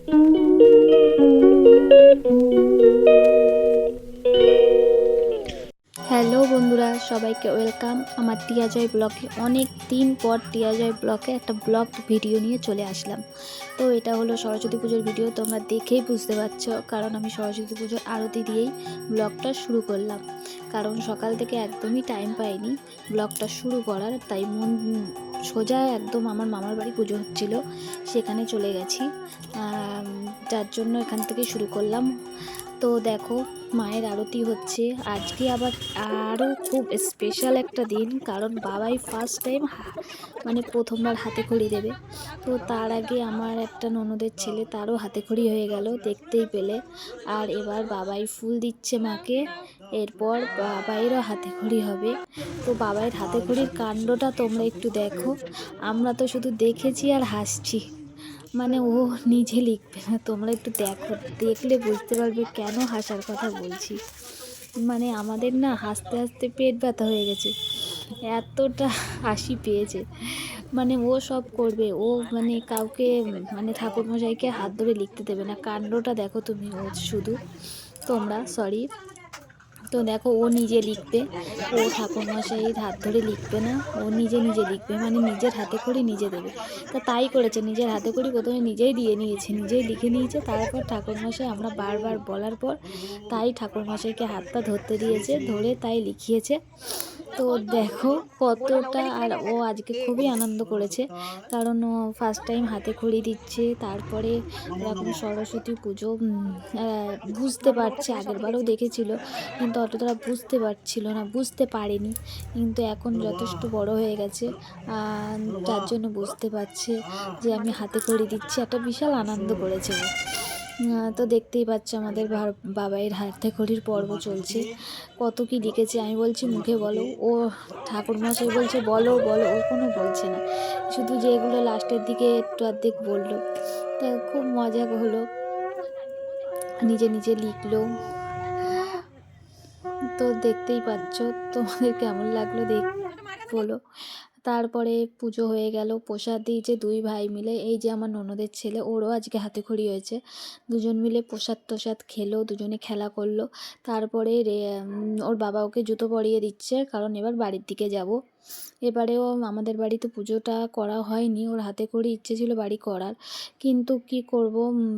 Hello বন্ধুরা, সবাইকে welcome আমার টিয়া জয় ব্লগে। অনেক দিন পর টিয়া জয় ব্লগে একটা ব্লগ ভিডিও নিয়ে চলে আসলাম। তো এটা হলো সরস্বতী পুজোর ভিডিও, তোমরা দেখেই বুঝতে পারছো, কারণ আমি সরস্বতী পুজোর আরতি দিয়েই ব্লগটা শুরু করলাম। কারণ সকাল থেকে একদমই টাইম পাইনি ব্লগটা শুরু করার, তাই মন সোজা একদম আমার মামার বাড়ি পুজো হচ্ছিল, সেখানে চলে গেছি। যার জন্য এখান থেকে শুরু করলাম। তো দেখো মায়ের আরতি হচ্ছে আজকে, আবার আরও খুব স্পেশাল একটা দিন, কারণ বাবাই ফার্স্ট টাইম মানে প্রথমবার হাতে খড়ি দেবে। তো তার আগে আমার একটা ননদের ছেলে, তারও হাতে খড়ি হয়ে গেল দেখতেই পেলে। আর এবার বাবাই ফুল দিচ্ছে মাকে, এরপর বাবাইয়েরও হাতে খড়ি হবে। তো বাবাইয়ের হাতে খড়ির কাণ্ডটা তোমরা একটু দেখো। আমরা তো শুধু দেখেছি আর হাসছি, মানে ও নিজে লিখবে না, তোমরা একটু দেখো, দেখলে বুঝতে পারবে কেন হাসার কথা বলছি। মানে আমাদের না হাসতে হাসতে পেট ব্যথা হয়ে গেছে, এতটা হাসি পেয়েছে। মানে ও সব করবে, ও মানে কাউকে মানে ঠাকুরমশাইকে হাত ধরে লিখতে দেবে না। কাণ্ডটা দেখো তুমি, ও শুধু তোমরা সরি। তো দেখো ও নিজে লিখবে, ও ঠাকুরমশাইয়ের হাত ধরে লিখবে না, ও নিজে নিজে লিখবে, মানে নিজের হাতে করে নিজে দেবে। তা তাই করেছে, নিজের হাতে করে প্রথমে নিজেই দিয়ে নিয়েছে, নিজেই লিখে নিয়েছে। তারপর ঠাকুরমশাই আমরা বারবার বলার পর তাই ঠাকুরমশাইকে হাতটা ধরতে দিয়েছে, ধরে তাই লিখিয়েছে। তো দেখো কতটা, আর ও আজকে খুবই আনন্দ করেছে, কারণ ও ফার্স্ট টাইম হাতে খড়ি দিচ্ছে। তারপরে এরকম সরস্বতী পুজো বুঝতে পারছে, আগের বারও দেখেছিল কিন্তু অতটা বুঝতে পারছিল না, বুঝতে পারেনি, কিন্তু এখন যথেষ্ট বড় হয়ে গেছে, যার জন্য বুঝতে পারছে যে আমি হাতে খড়ি দিচ্ছি। একটা বিশাল আনন্দ করেছে ও। তো দেখতেই পাচ্ছ আমাদের বাবাইয়ের হাতে খড়ির পর্ব চলছে। কত কি লিখেছে, আমি বলছি মুখে বলো, ও ঠাকুরমশাই বলছে বলো বলো, ও কোনো বলছে না, শুধু যেগুলো লাস্টের দিকে একটু অর্ধেক বললো। তা খুব মজা হলো, নিজে নিজে লিখলো। তো দেখতেই পাচ্ছ, তোমাদের কেমন লাগলো বলো। তারপরে পুজো হয়ে গেল, প্রসাদ দিয়েছে দুই ভাই মিলে। এই যে আমার ননদের ছেলে, ওরও আজকে হাতে খড়ি হয়েছে, দুজন মিলে প্রসাদ টোসাদ খেলো, দুজনে খেলা করলো। তারপরে ওর বাবা ওকে জুতো পরিয়ে দিচ্ছে, কারণ এবার বাড়ির দিকে যাব। এবারেও আমাদের বাড়িতে পুজোটা করা হয়নি, ওর হাতে করে ইচ্ছে ছিল বাড়ি করার, কিন্তু কি করব,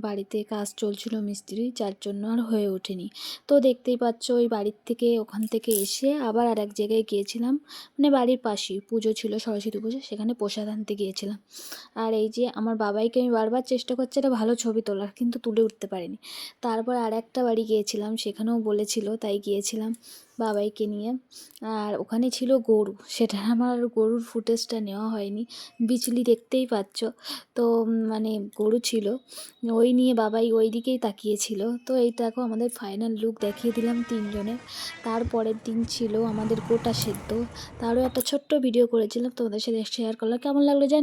বাড়িতে কাজ চলছিল মিস্ত্রি, যার জন্য আর হয়ে ওঠেনি। তো দেখতেই পাচ্ছ ওই বাড়ির থেকে ওখান থেকে এসে আবার আর এক জায়গায় গিয়েছিলাম, মানে বাড়ির পাশেই পুজো ছিল, সরস্বতী পুজো, সেখানে প্রসাদ আনতে গিয়েছিলাম। আর এই যে আমার বাবাইকে আমি বারবার চেষ্টা করছি একটা ভালো ছবি তোলার, কিন্তু তুলে উঠতে পারিনি। তারপর আর একটা বাড়ি গিয়েছিলাম, সেখানেও বলেছিল, তাই গিয়েছিলাম বাবাইকে নিয়ে। আর ওখানে ছিল গরু, সেটা আমার গরুর ফুটেজটা নেওয়া হয়নি, বিচলি দেখতেই পাচ্ছ। তো মানে গরু ছিল, ওই নিয়ে বাবাই ওই দিকেই তাকিয়েছিল। তো এই দেখো আমাদের ফাইনাল লুক দেখিয়ে দিলাম তিনজনের। তারপরের দিন ছিল আমাদের গোটা সেদ্ধ, তারও একটা ছোট্ট ভিডিও করেছিলাম, তোমাদের সাথে শেয়ার করলাম। কেমন লাগলো জানি।